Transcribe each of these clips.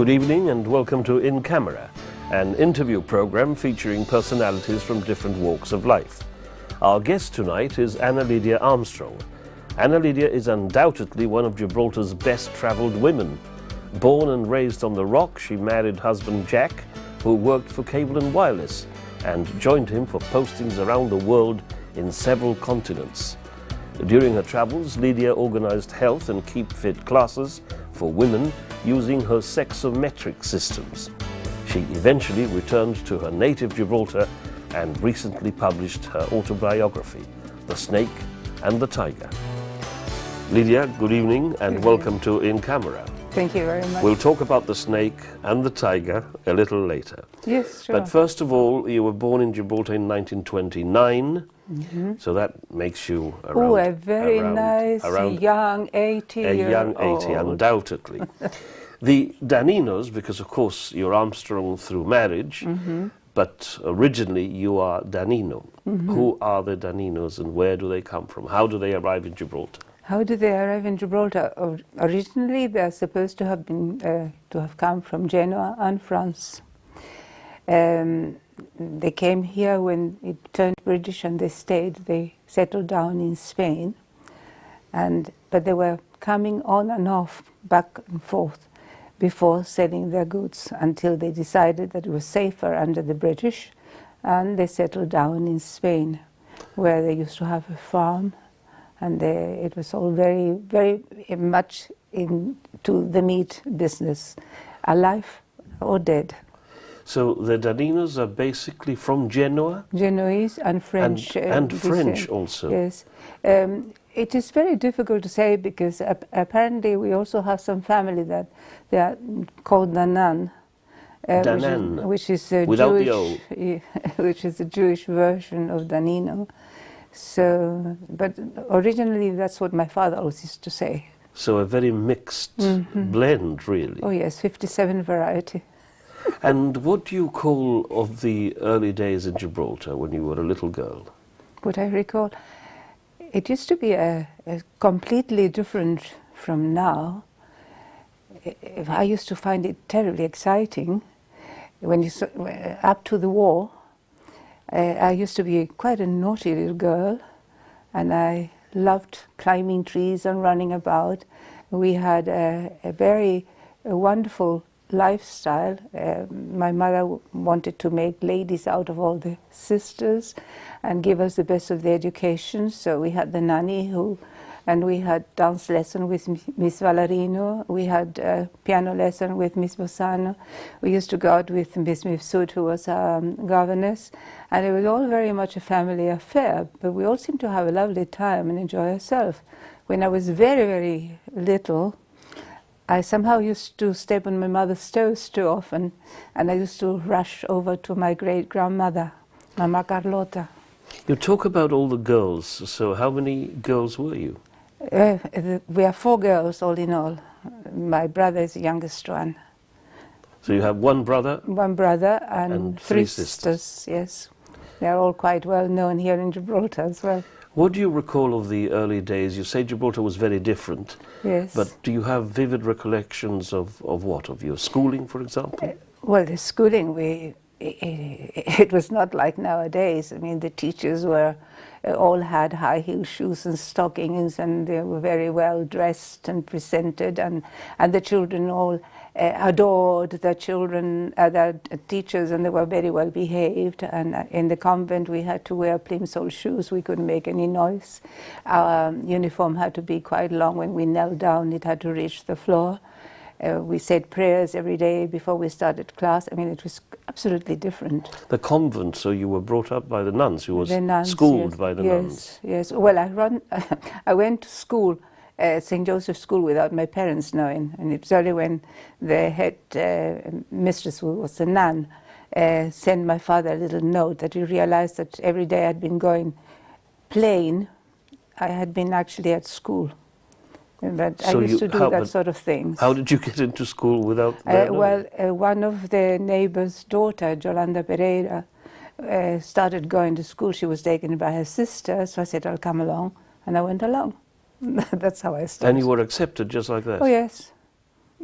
Good evening and welcome to In Camera, an interview program featuring personalities from different walks of life. Our guest tonight is Lydia Armstrong. Lydia is undoubtedly one of Gibraltar's best-travelled women. Born and raised on the Rock, she married husband Jack, who worked for Cable and Wireless, and joined him for postings around the world in several continents. During her travels, Lydia organised health and keep fit classes for women using her sexometric systems. She eventually returned to her native Gibraltar and recently published her autobiography, The Snake and the Tiger. Lydia, good evening and welcome to In Camera. Thank you very much. We'll talk about the snake and the tiger a little later. Yes, sure. But first of all, you were born in Gibraltar in 1929, so that makes you around... a very nice young 80-year-old. A young 80, undoubtedly. The Daninos, because of course you're Armstrong through marriage, but originally you are Danino. Who are the Daninos and where do they come from? How do they arrive in Gibraltar? How did they arrive in Gibraltar? Originally, they are supposed to have been to have come from Genoa and France. They came here when it turned British, and they stayed. They settled down in Spain, but they were coming on and off, back and forth, before selling their goods until they decided that it was safer under the British, and they settled down in Spain, where they used to have a farm. And it was all very, very much into the meat business, alive or dead. So the Daninos are basically from Genoa? Genoese and French. And French also. Yes. It is very difficult to say because apparently we also have some family that they are called Danan. Danan, which is a without Jewish, the O. which is a Jewish version of Danino. So, but originally that's what my father always used to say. So a very mixed blend, really. Oh yes, 57 variety. And what do you call of the early days in Gibraltar when you were a little girl? What I recall, it used to be a completely different from now. I used to find it terribly exciting when up to the war. I used to be quite a naughty little girl, and I loved climbing trees and running about. We had a very wonderful lifestyle. My mother wanted to make ladies out of all the sisters and give us the best of the education. So we had the nanny and we had dance lesson with Miss Valerino. We had piano lesson with Miss Bossano. We used to go out with Miss Mifsud, who was our governess. And it was all very much a family affair, but we all seemed to have a lovely time and enjoy ourselves. When I was very, very little, I somehow used to step on my mother's toes too often, and I used to rush over to my great-grandmother, Mama Carlota. You talk about all the girls, so how many girls were you? We are 4 girls all in all. My brother is the youngest one. So you have one brother? One brother and 3 sisters, yes. They are all quite well known here in Gibraltar as well. What do you recall of the early days? You say Gibraltar was very different. Yes. But do you have vivid recollections of what? Of your schooling, for example? Well, the schooling, it was not like nowadays. I mean, the teachers all had high heel shoes and stockings, and they were very well dressed and presented, and the children all adored their teachers, and they were very well behaved. And in the convent we had to wear plimsoll shoes. We couldn't make any noise. Our uniform had to be quite long. When we knelt down, it had to reach the floor. We said prayers every day before we started class. I mean, it was absolutely different. The convent, so you were brought up by the nuns, you were schooled yes, by the nuns. Yes. Well, I went to school, St. Joseph's School, without my parents knowing. And it was only when the head mistress, who was a nun, sent my father a little note that he realized that every day I'd been going plain, I had been actually at school. But I used to do that sort of thing. How did you get into school without that? Well, one of the neighbor's daughter, Yolanda Pereira, started going to school. She was taken by her sister, so I said, I'll come along. And I went along. That's how I started. And you were accepted just like that? Oh, yes.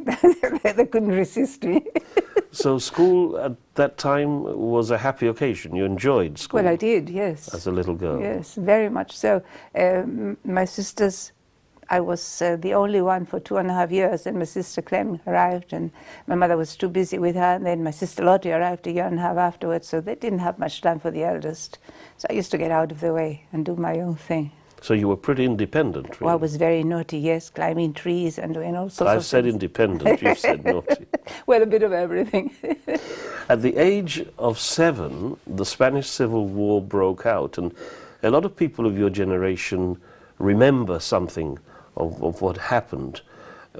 They couldn't resist me. So school at that time was a happy occasion. You enjoyed school. Well, I did, yes. As a little girl. Yes, very much so. My sisters, I was the only one for 2.5 years, and my sister Clem arrived, and my mother was too busy with her, and then my sister Lottie arrived 1.5 years afterwards, so they didn't have much time for the eldest. So I used to get out of the way and do my own thing. So you were pretty independent, really. Well, I was very naughty, yes, climbing trees and doing all sorts of things. I've said independent, you've said naughty. Well, a bit of everything. At the age of 7, the Spanish Civil War broke out, and a lot of people of your generation remember something of what happened.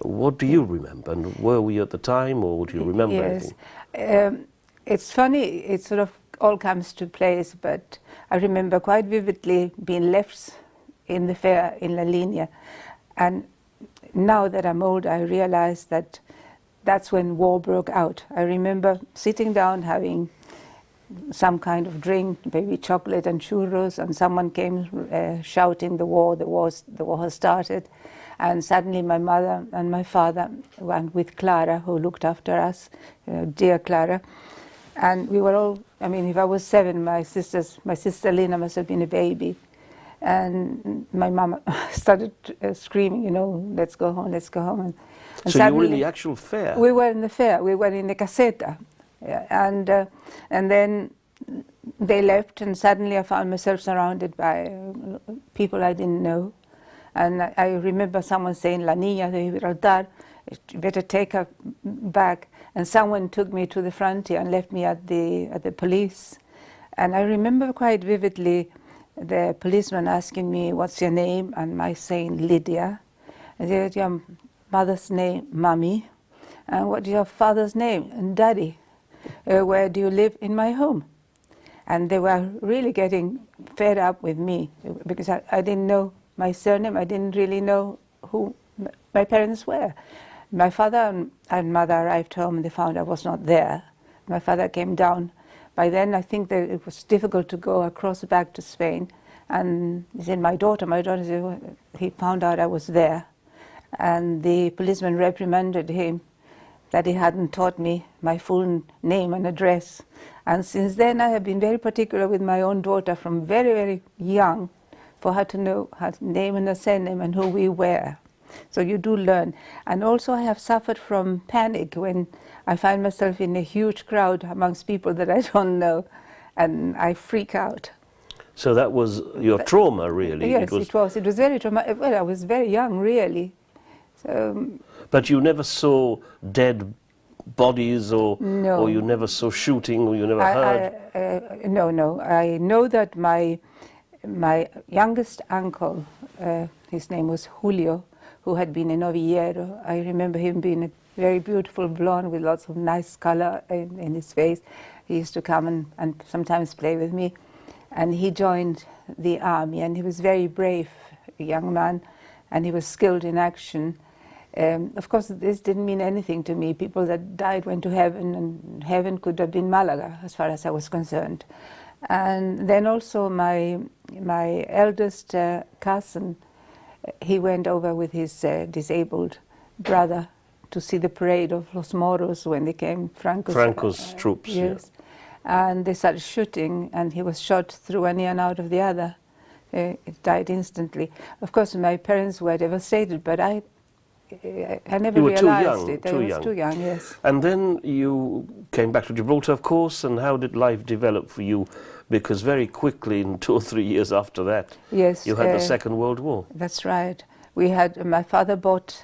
What do you remember, and where were you at the time, or do you remember anything? It's funny, it sort of all comes to place, but I remember quite vividly being left in the fair in La Linea, and now that I'm old I realize that that's when war broke out. I remember sitting down having some kind of drink, maybe chocolate and churros, and someone came shouting the war has started, and suddenly my mother and my father went with Clara, who looked after us, dear Clara, and we were all, I mean, if I was 7, my sister Lena must have been a baby. And my mama started screaming, you know, let's go home, let's go home. And so you were in the actual fair? We were in the fair, we were in the caseta. Yeah, and then they left, and suddenly I found myself surrounded by people I didn't know. And I remember someone saying, La Niña de Gibraltar, you better take her back. And someone took me to the frontier and left me at the police. And I remember quite vividly the policeman asking me, what's your name? And my saying, Lydia. And they said, your mother's name, Mummy. And what's your father's name? And Daddy. Where do you live? In my home. And they were really getting fed up with me because I didn't know my surname. I didn't really know who my parents were. My father and mother arrived home and they found I was not there. My father came down. By then I think that it was difficult to go across back to Spain. And he said, my daughter said, well, he found out I was there. And the policeman reprimanded him that he hadn't taught me my full name and address. And since then I have been very particular with my own daughter from very, very young for her to know her name and her surname and who we were. So you do learn. And also I have suffered from panic when I find myself in a huge crowd amongst people that I don't know, and I freak out. So that was your trauma, really? Yes, it was. It was very traumatic. Well, I was very young, really. So, but you never saw dead bodies, or no. Or you never saw shooting, or you never heard? No. I know that my youngest uncle, his name was Julio, who had been a novillero. I remember him being a very beautiful blonde with lots of nice color in his face. He used to come and sometimes play with me. And he joined the army, and he was very brave, a young man, and he was skilled in action. Of course, this didn't mean anything to me. People that died went to heaven, and heaven could have been Malaga, as far as I was concerned. And then also my eldest cousin, he went over with his disabled brother to see the parade of Los Moros when they came, Franco's troops. Yes. Yeah. And they started shooting, and he was shot through one ear and out of the other. It died instantly. Of course, my parents were devastated, but I never realized it. I was too young, yes. And then you came back to Gibraltar, of course, and how did life develop for you? Because very quickly, in 2 or 3 years after that, yes, you had the Second World War. That's right. We had, my father bought,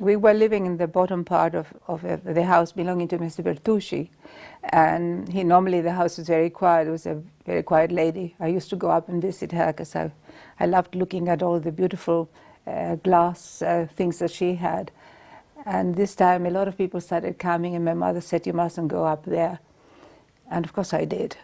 we were living in the bottom part of the house belonging to Mr. Bertucci, and normally the house was very quiet. It was a very quiet lady. I used to go up and visit her because I loved looking at all the beautiful glass things that she had. And this time a lot of people started coming, and my mother said, you mustn't go up there. And of course I did.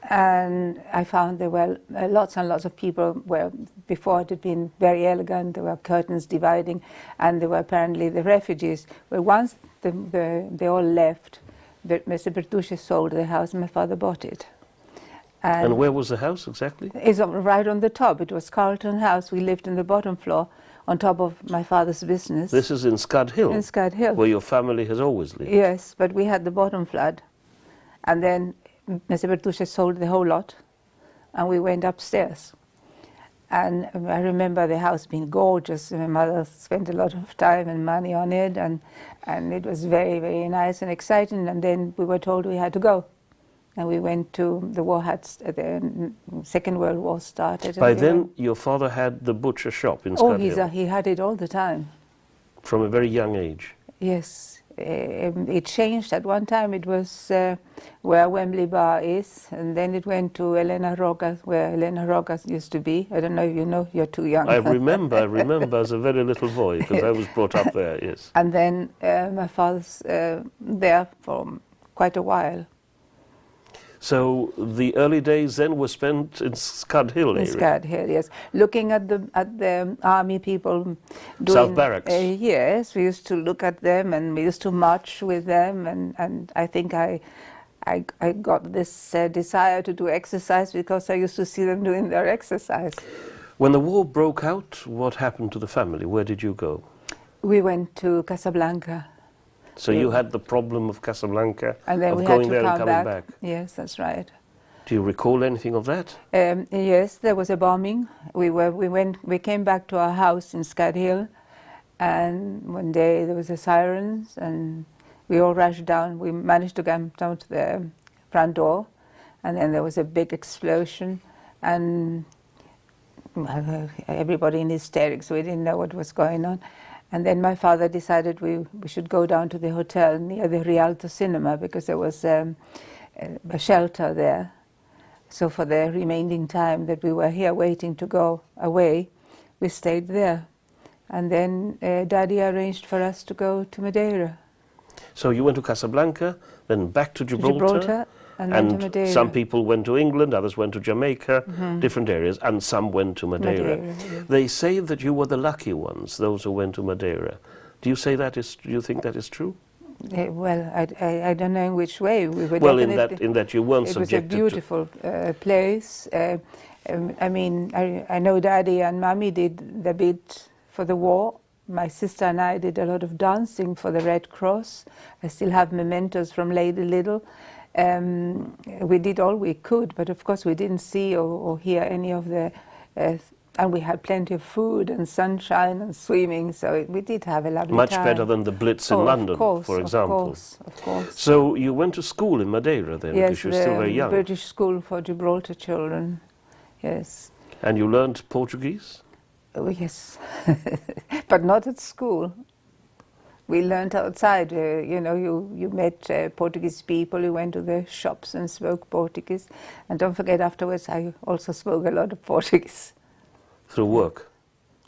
And I found there were lots and lots of people where before it had been very elegant. There were curtains dividing, and there were apparently the refugees. But once they all left, Mr. Bertucci sold the house, and my father bought it. And where was the house exactly? It's right on the top. It was Carlton House. We lived in the bottom floor on top of my father's business. This is in Scud Hill? In Scud Hill. Where your family has always lived? Yes, but we had the bottom flood. And then Mr. Bertucci sold the whole lot, and we went upstairs. And I remember the house being gorgeous. My mother spent a lot of time and money on it, and it was very, very nice and exciting. And then we were told we had to go. And we went to, the war had, the Second World War started. By then, your father had the butcher shop in Scud Hill? He had it all the time. From a very young age? Yes. It changed. At one time it was where Wembley Bar is, and then it went to Elena Rogas, where Elena Rogas used to be. I don't know if you know, you're too young. I remember as a very little boy, because I was brought up there, yes. And then my father's there for quite a while. So the early days then were spent in Scud Hill area? In Scud Hill, yes. Looking at the army people doing... South Barracks? Yes, we used to look at them, and we used to march with them, and I think I got this desire to do exercise because I used to see them doing their exercise. When the war broke out, what happened to the family? Where did you go? We went to Casablanca. So you had the problem of Casablanca, and then of we going had to there come and coming back? Yes, that's right. Do you recall anything of that? Yes, there was a bombing. We came back to our house in Scud Hill, and one day there was a sirens, and we all rushed down. We managed to come down to the front door, and then there was a big explosion, and everybody in hysterics. We didn't know what was going on. And then my father decided we should go down to the hotel near the Rialto Cinema, because there was a shelter there. So for the remaining time that we were here waiting to go away, we stayed there. And then Daddy arranged for us to go to Madeira. So you went to Casablanca, then back to Gibraltar, and then to Madeira. Some people went to England, others went to Jamaica, different areas, and some went to Madeira. Yes. They say that you were the lucky ones, those who went to Madeira. Do you think that is true? Well, I don't know in which way. We were well, in that you weren't subjected to... It was a beautiful place. I mean, I know Daddy and Mommy did the bit for the war. My sister and I did a lot of dancing for the Red Cross. I still have mementos from Lady Little. We did all we could, but of course we didn't see or hear any of the... and we had plenty of food and sunshine and swimming, so we did have a lovely Much time. better than the Blitz in London, for example. Of course. So you went to school in Madeira then, yes, because you were still very young? Yes, British School for Gibraltar children, yes. And you learned Portuguese? Oh, yes, but not at school. We learned outside. You know, you met Portuguese people. You went to the shops and spoke Portuguese. And don't forget, afterwards, I also spoke a lot of Portuguese. Through work?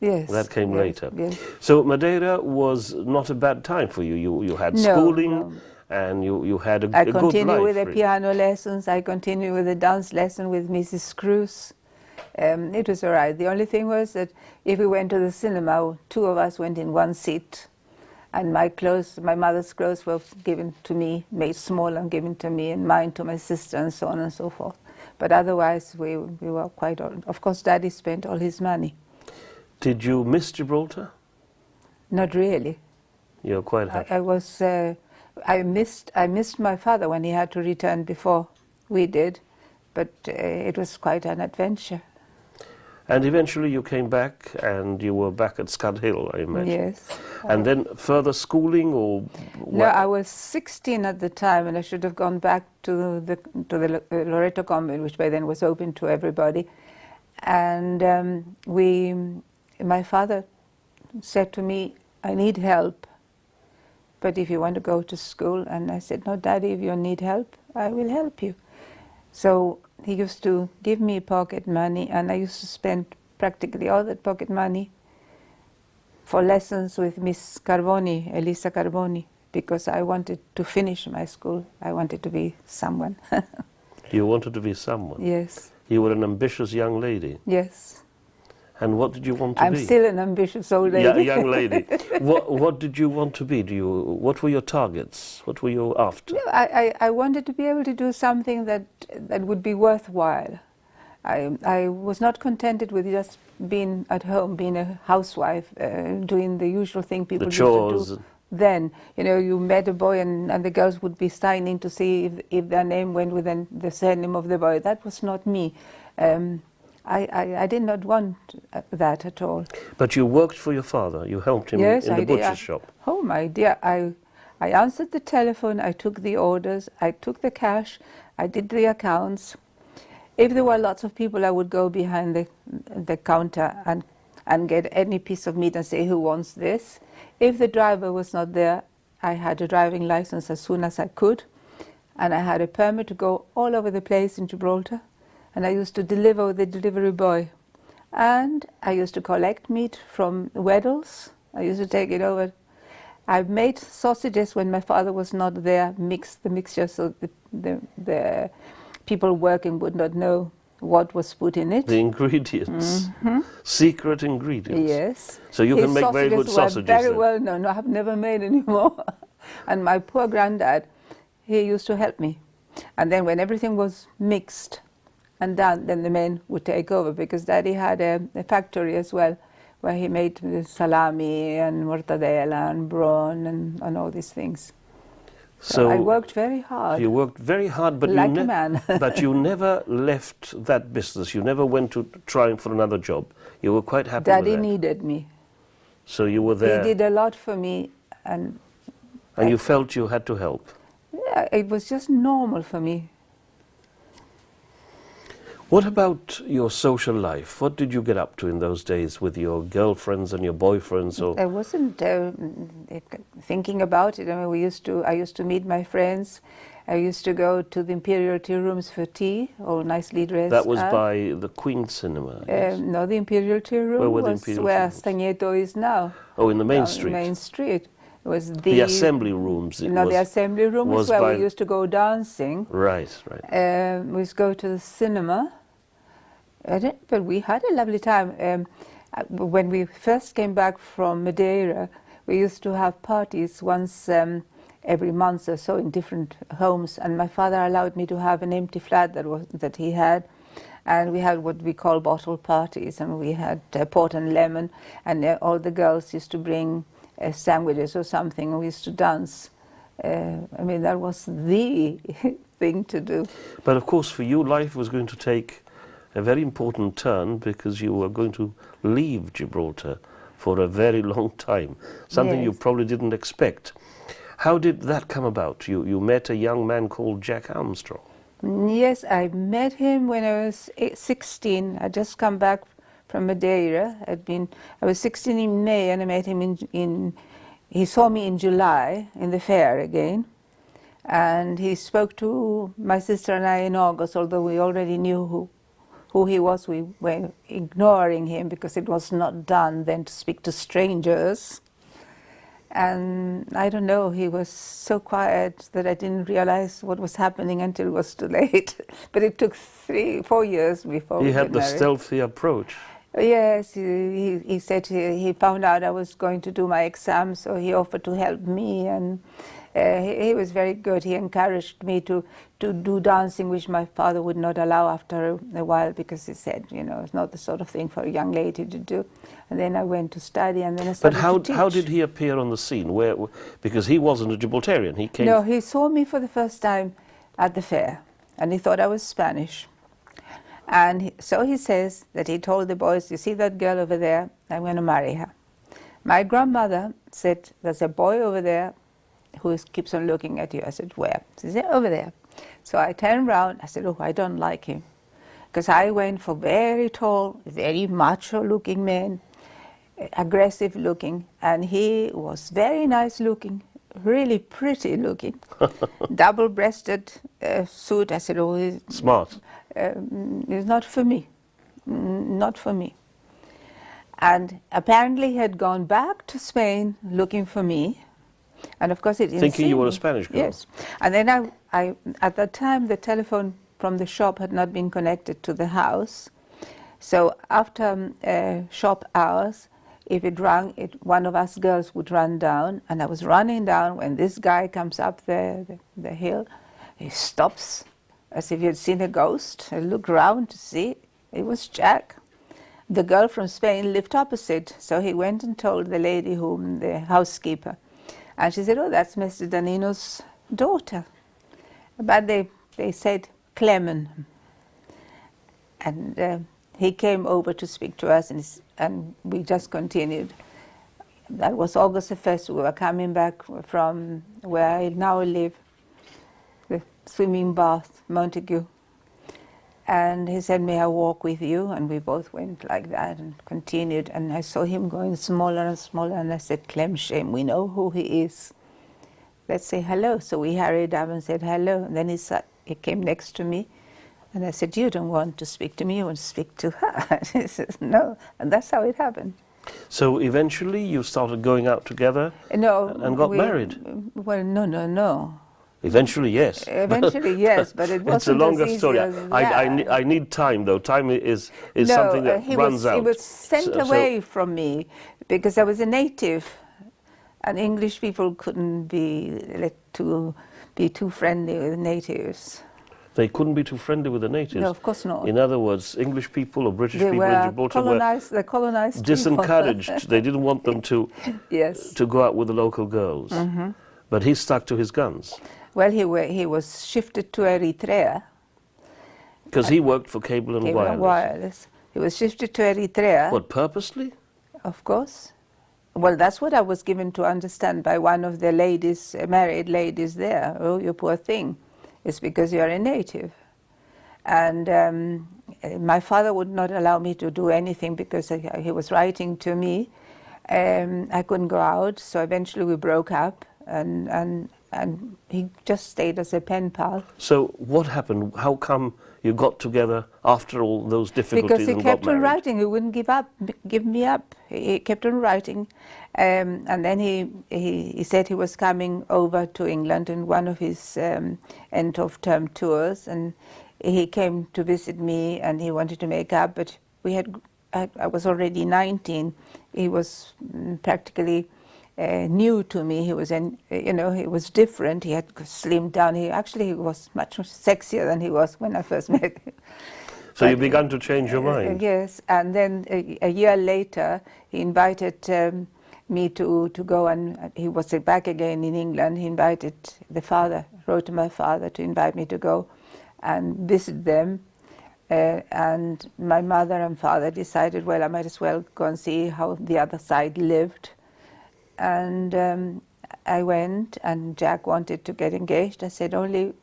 Yes. That came later. Yes. So Madeira was not a bad time for you. You had schooling, no. And you had a good life. I continued with the piano lessons. I continued with the dance lesson with Mrs. Cruz. It was all right. The only thing was that if we went to the cinema, two of us went in one seat, and my mother's clothes were given to me, made small and given to me, and mine to my sister, and so on and so forth. But otherwise, we were quite... Of course, Daddy spent all his money. Did you miss Gibraltar? Not really. You're quite happy. I missed my father when he had to return before we did, but it was quite an adventure. And eventually you came back, and you were back at Scud Hill, I imagine. Yes. And then further schooling, or what? No, I was 16 at the time, and I should have gone back to the Loreto convent, which by then was open to everybody. And my father said to me, "I need help, but if you want to go to school," and I said, "No, Daddy, if you need help, I will help you." So he used to give me pocket money, and I used to spend practically all that pocket money for lessons with Miss Carboni, Elisa Carboni, because I wanted to finish my school. I wanted to be someone. You wanted to be someone? Yes. You were an ambitious young lady? Yes. And what did you want to be? I'm still an ambitious old lady. Yeah, young lady. What did you want to be? What were your targets? What were you after? No, I wanted to be able to do something that would be worthwhile. I was not contented with just being at home, being a housewife, doing the usual thing people used to do. Then, you know, you met a boy and the girls would be signing to see if their name went with the surname of the boy. That was not me. I did not want that at all. But you worked for your father. You helped him in the butcher's shop. Oh, my dear. I answered the telephone. I took the orders. I took the cash. I did the accounts. If there were lots of people, I would go behind the counter and get any piece of meat and say, who wants this? If the driver was not there, I had a driving license as soon as I could. And I had a permit to go all over the place in Gibraltar. And I used to deliver with the delivery boy. And I used to collect meat from Weddell's. I used to take it over. I made sausages when my father was not there, mixed the mixture so the people working would not know what was put in it. The ingredients. Mm-hmm. Secret ingredients. Yes. So you can make very good sausages. Very well known. No, I've never made any more. And my poor granddad, he used to help me. And then when everything was mixed and done, then the men would take over, because Daddy had a factory as well, where he made salami and mortadella and brawn and all these things. So I worked very hard. You worked very hard, but like a man. But you never left that business. You never went to try for another job. You were quite happy Daddy with that. needed me. So you were there. He did a lot for me, and you felt you had to help. Yeah, it was just normal for me. What about your social life? What did you get up to in those days with your girlfriends and your boyfriends? Or? I wasn't thinking about it. I mean, I used to meet my friends. I used to go to the Imperial Tea Rooms for tea, all nicely dressed. That was by the Queen Cinema? Yes. No, the Imperial Tea Room was where Stagneto is now. Oh, in the main street? Main street. It was the assembly rooms. The assembly room was where we used to go dancing. Right, right. We used to go to the cinema. But we had a lovely time. When we first came back from Madeira, we used to have parties once every month or so in different homes, and my father allowed me to have an empty flat that he had, and we had what we call bottle parties, and we had port and lemon, and all the girls used to bring sandwiches or something, and we used to dance. I mean, that was the thing to do. But of course, for you, life was going to take a very important turn, because you were going to leave Gibraltar for a very long time, something you probably didn't expect. How did that come about? You met a young man called Jack Armstrong. Yes, I met him when I was 16. I just come back from Madeira. I was 16 in May, and I met him he saw me in July in the fair again. And he spoke to my sister and I in August, although we already knew who he was. We were ignoring him because it was not done then to speak to strangers. And I don't know, he was so quiet that I didn't realize what was happening until it was too late. But it took 3-4 years before we got married. He had the stealthy approach. Yes, he said he found out I was going to do my exam, so he offered to help me, and he was very good. He encouraged me to do dancing, which my father would not allow after a while, because he said, you know, it's not the sort of thing for a young lady to do. And then I went to study, and then I started to teach. But how did he appear on the scene? Because he wasn't a Gibraltarian. He came. No, he saw me for the first time at the fair, and he thought I was Spanish. And so he says that he told the boys, you see that girl over there? I'm going to marry her. My grandmother said, there's a boy over there who keeps on looking at you. I said, where? She said, over there. So I turned around. I said, oh, I don't like him. Because I went for very tall, very macho-looking men, aggressive-looking. And he was very nice-looking, really pretty-looking, double-breasted suit. I said, oh, he's smart. It's not for me, not for me. And apparently he had gone back to Spain looking for me, and of course it didn't thinking you were me. A Spanish girl. Yes, and then I at that time the telephone from the shop had not been connected to the house, so after shop hours, if it rang, one of us girls would run down, and I was running down when this guy comes up the hill. He stops, as if he had seen a ghost. I looked around to see. It was Jack. The girl from Spain lived opposite, so he went and told the lady the housekeeper. And she said, oh, that's Mr. Danino's daughter. But they said Clement. And he came over to speak to us, and we just continued. That was August the 1st. We were coming back from where I now live, the swimming bath, Montague. And he said, may I walk with you? And we both went like that and continued. And I saw him going smaller and smaller. And I said, Clemsham, we know who he is. Let's say hello. So we hurried up and said hello. And then he came next to me. And I said, you don't want to speak to me, you want to speak to her. And he says, no. And that's how it happened. So eventually you started going out together and got married? Well, no. Eventually, yes. Eventually, yes, but it wasn't it's a longer as easy story. as I need time, though. Time is something that runs out. He was sent away from me because I was a native, and English people couldn't be let to be too friendly with natives. They couldn't be too friendly with the natives? No, of course not. In other words, English people or British people in Gibraltar were colonized disencouraged. They didn't want them to go out with the local girls. Mm-hmm. But he stuck to his guns. Well, he was shifted to Eritrea. Because he worked for Cable and Wireless. He was shifted to Eritrea. What, purposely? Of course. Well, that's what I was given to understand by one of the ladies, married ladies there. Oh, you poor thing. It's because you're a native. And my father would not allow me to do anything because he was writing to me. I couldn't go out, so eventually we broke up, and he just stayed as a pen pal. So what happened? How come you got together after all those difficulties and got married? Because he kept on writing. He wouldn't give me up. He kept on writing. And then he said he was coming over to England in one of his end-of-term tours. And he came to visit me, and he wanted to make up. But I was already 19. He was practically new to me. He was, he was different. He had slimmed down. He was much more sexier than he was when I first met him. So you began to change your mind? Yes, and then a year later, he invited me to go, and he was back again in England. He invited wrote to my father to invite me to go and visit them. And my mother and father decided, well, I might as well go and see how the other side lived. And I went, and Jack wanted to get engaged. I said, only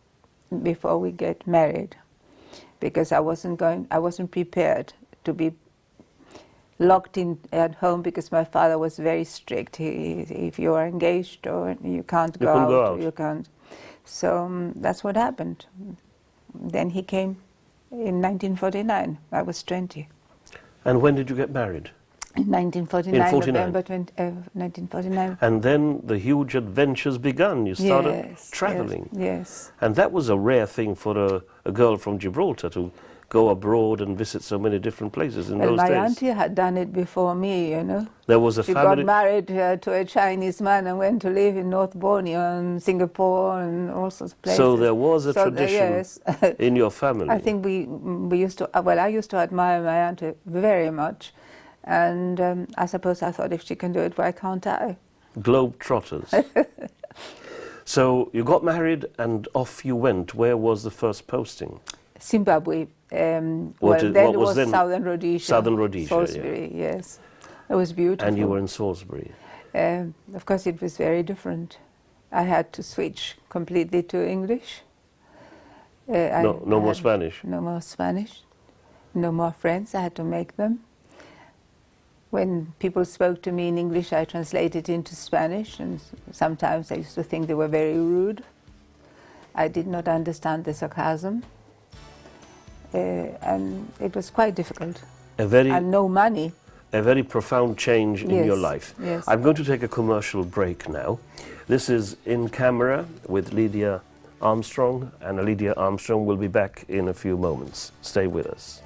before we get married, because I wasn't prepared to be locked in at home, because my father was very strict. If you are engaged, or you can't go out. You can't. So that's what happened. Then he came in 1949. I was 20. And when did you get married? In 1949, November 1949. And then the huge adventures began. You started traveling. Yes. And that was a rare thing for a girl from Gibraltar to go abroad and visit so many different places in those days. My auntie had done it before me, There was a family... She got married to a Chinese man and went to live in North Borneo and Singapore and all sorts of places. So there was a tradition in your family. I think we used to... Well, I used to admire my auntie very much. And I suppose I thought, if she can do it, why can't I? Globetrotters. So you got married and off you went. Where was the first posting? Zimbabwe. Then it was Southern Rhodesia. Southern Rhodesia, Salisbury, yes. It was beautiful. And you were in Salisbury. Of course, it was very different. I had to switch completely to English. No more Spanish? No more Spanish. No more friends. I had to make them. When people spoke to me in English, I translated into Spanish, and sometimes I used to think they were very rude. I did not understand the sarcasm, and it was quite difficult. And no money. A very profound change in your life. Yes. I'm going to take a commercial break now. This is In Camera with Lydia Armstrong, and Lydia Armstrong will be back in a few moments. Stay with us.